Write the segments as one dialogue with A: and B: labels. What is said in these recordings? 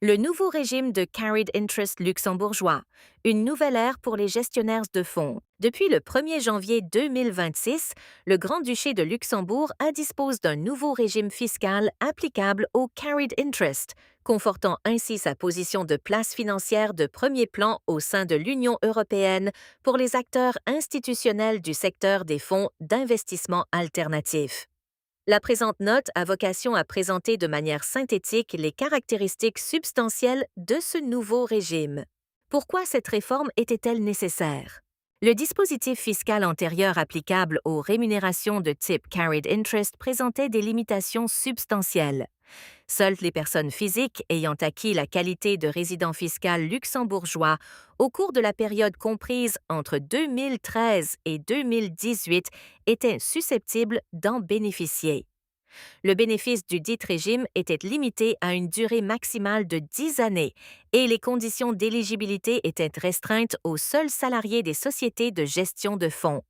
A: Le nouveau régime de carried interest luxembourgeois, une nouvelle ère pour les gestionnaires de fonds. Depuis le 1er janvier 2026, le Grand-Duché de Luxembourg dispose d'un nouveau régime fiscal applicable au carried interest, confortant ainsi sa position de place financière de premier plan au sein de l'Union européenne pour les acteurs institutionnels du secteur des fonds d'investissement alternatifs. La présente note a vocation à présenter de manière synthétique les caractéristiques substantielles de ce nouveau régime. Pourquoi cette réforme était-elle nécessaire? Le dispositif fiscal antérieur applicable aux rémunérations de type carried interest présentait des limitations substantielles. Seules les personnes physiques ayant acquis la qualité de résident fiscal luxembourgeois au cours de la période comprise entre 2013 et 2018 étaient susceptibles d'en bénéficier. Le bénéfice du dit régime était limité à une durée maximale de 10 années et les conditions d'éligibilité étaient restreintes aux seuls salariés des sociétés de gestion de fonds.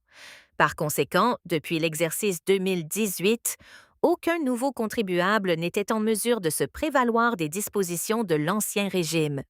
A: Par conséquent, depuis l'exercice 2018, aucun nouveau contribuable n'était en mesure de se prévaloir des dispositions de l'ancien régime.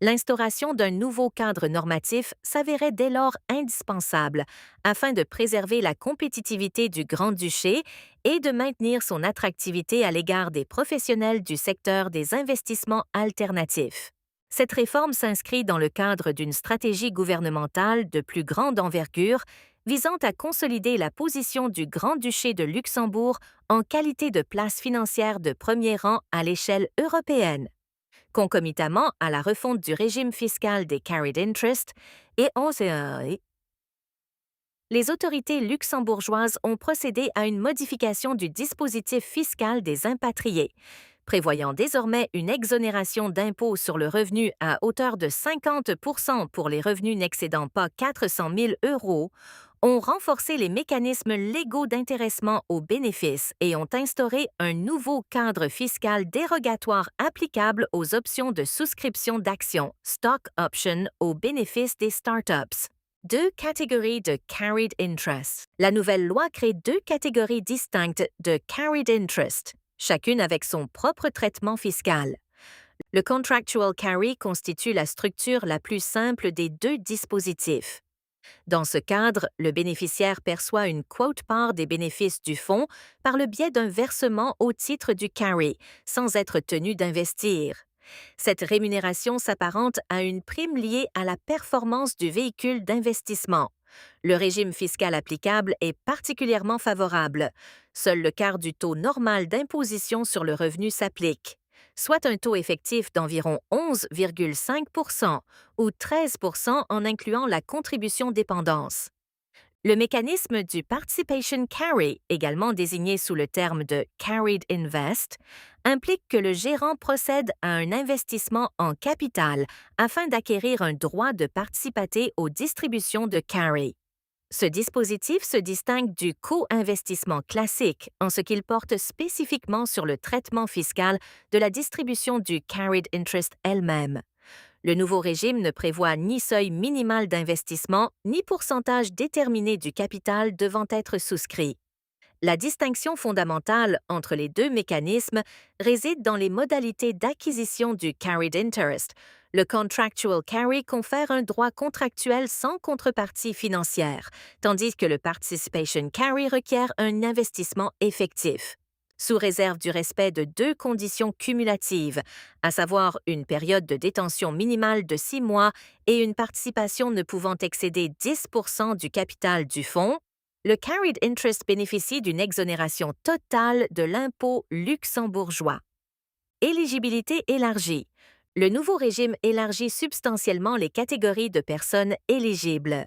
A: L'instauration d'un nouveau cadre normatif s'avérait dès lors indispensable afin de préserver la compétitivité du Grand-Duché et de maintenir son attractivité à l'égard des professionnels du secteur des investissements alternatifs. Cette réforme s'inscrit dans le cadre d'une stratégie gouvernementale de plus grande envergure visant à consolider la position du Grand-Duché de Luxembourg en qualité de place financière de premier rang à l'échelle européenne. Concomitamment à la refonte du régime fiscal des carried interest et les autorités luxembourgeoises ont procédé à une modification du dispositif fiscal des impatriés, prévoyant désormais une exonération d'impôt sur le revenu à hauteur de 50 pour les revenus n'excédant pas 400 000 euros, ont renforcé les mécanismes légaux d'intéressement aux bénéfices et ont instauré un nouveau cadre fiscal dérogatoire applicable aux options de souscription d'actions, stock option, aux bénéfices des startups. Deux catégories de carried interest. La nouvelle loi crée deux catégories distinctes de carried interest, chacune avec son propre traitement fiscal. Le contractual carry constitue la structure la plus simple des deux dispositifs. Dans ce cadre, le bénéficiaire perçoit une quote-part des bénéfices du fonds par le biais d'un versement au titre du carry, sans être tenu d'investir. Cette rémunération s'apparente à une prime liée à la performance du véhicule d'investissement. Le régime fiscal applicable est particulièrement favorable. Seul le quart du taux normal d'imposition sur le revenu s'applique, soit un taux effectif d'environ 11,5 ou 13 en incluant la contribution dépendance. Le mécanisme du Participation Carry, également désigné sous le terme de Carried Invest, implique que le gérant procède à un investissement en capital afin d'acquérir un droit de participer aux distributions de carry. Ce dispositif se distingue du co-investissement classique en ce qu'il porte spécifiquement sur le traitement fiscal de la distribution du carried interest elle-même. Le nouveau régime ne prévoit ni seuil minimal d'investissement, ni pourcentage déterminé du capital devant être souscrit. La distinction fondamentale entre les deux mécanismes réside dans les modalités d'acquisition du carried interest. Le contractual carry confère un droit contractuel sans contrepartie financière, tandis que le participation carry requiert un investissement effectif. Sous réserve du respect de deux conditions cumulatives, à savoir une période de détention minimale de 6 mois et une participation ne pouvant excéder 10 du capital du fonds, le carried interest bénéficie d'une exonération totale de l'impôt luxembourgeois. Éligibilité élargie. Le nouveau régime élargit substantiellement les catégories de personnes éligibles.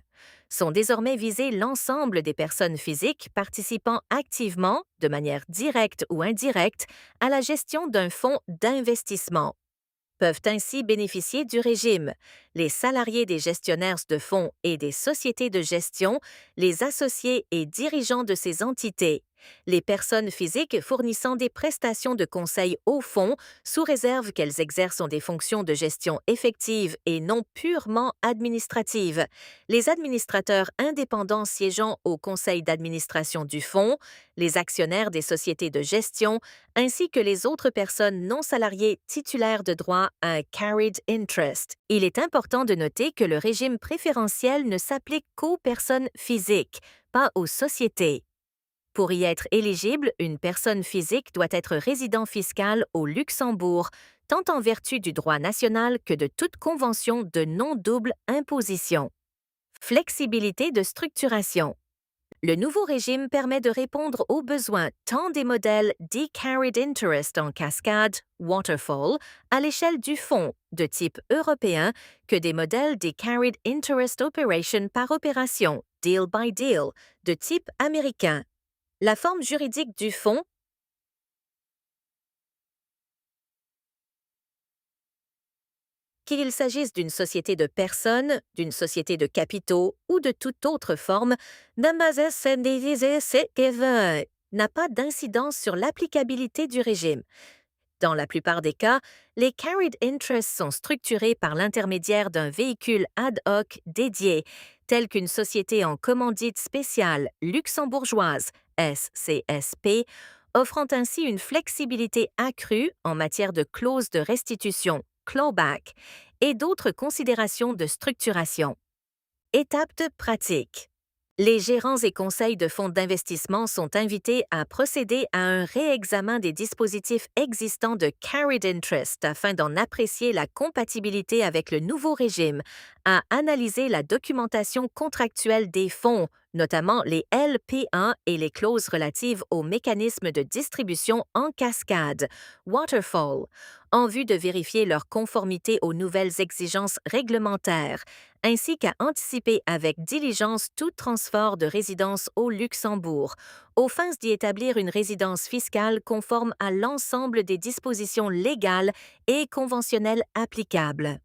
A: Sont désormais visées l'ensemble des personnes physiques participant activement, de manière directe ou indirecte, à la gestion d'un fonds d'investissement. Peuvent ainsi bénéficier du régime les salariés des gestionnaires de fonds et des sociétés de gestion, les associés et dirigeants de ces entités, Les personnes physiques fournissant des prestations de conseil au fonds, sous réserve qu'elles exercent des fonctions de gestion effectives et non purement administratives. Les administrateurs indépendants siégeant au conseil d'administration du fonds, les actionnaires des sociétés de gestion, ainsi que les autres personnes non salariées titulaires de droit à un carried interest. Il est important de noter que le régime préférentiel ne s'applique qu'aux personnes physiques, pas aux sociétés. Pour y être éligible, une personne physique doit être résident fiscal au Luxembourg, tant en vertu du droit national que de toute convention de non-double imposition. Flexibilité de structuration. Le nouveau régime permet de répondre aux besoins tant des modèles D-Carried Interest en cascade, waterfall, à l'échelle du fonds, de type européen, que des modèles D-Carried Interest Operation par opération, deal by deal, de type américain. La forme juridique du fonds, qu'il s'agisse d'une société de personnes, d'une société de capitaux ou de toute autre forme, n'a pas d'incidence sur l'applicabilité du régime. Dans la plupart des cas, les carried interests sont structurés par l'intermédiaire d'un véhicule ad hoc dédié, tel qu'une société en commandite spéciale luxembourgeoise, SCSP, offrant ainsi une flexibilité accrue en matière de clauses de restitution, clawback, et d'autres considérations de structuration. Étape de pratique. Les gérants et conseils de fonds d'investissement sont invités à procéder à un réexamen des dispositifs existants de carried interest afin d'en apprécier la compatibilité avec le nouveau régime, à analyser la documentation contractuelle des fonds, notamment les LP1 et les clauses relatives aux mécanismes de distribution en cascade, waterfall, en vue de vérifier leur conformité aux nouvelles exigences réglementaires, ainsi qu'à anticiper avec diligence tout transport de résidence au Luxembourg, aux fins d'y établir une résidence fiscale conforme à l'ensemble des dispositions légales et conventionnelles applicables.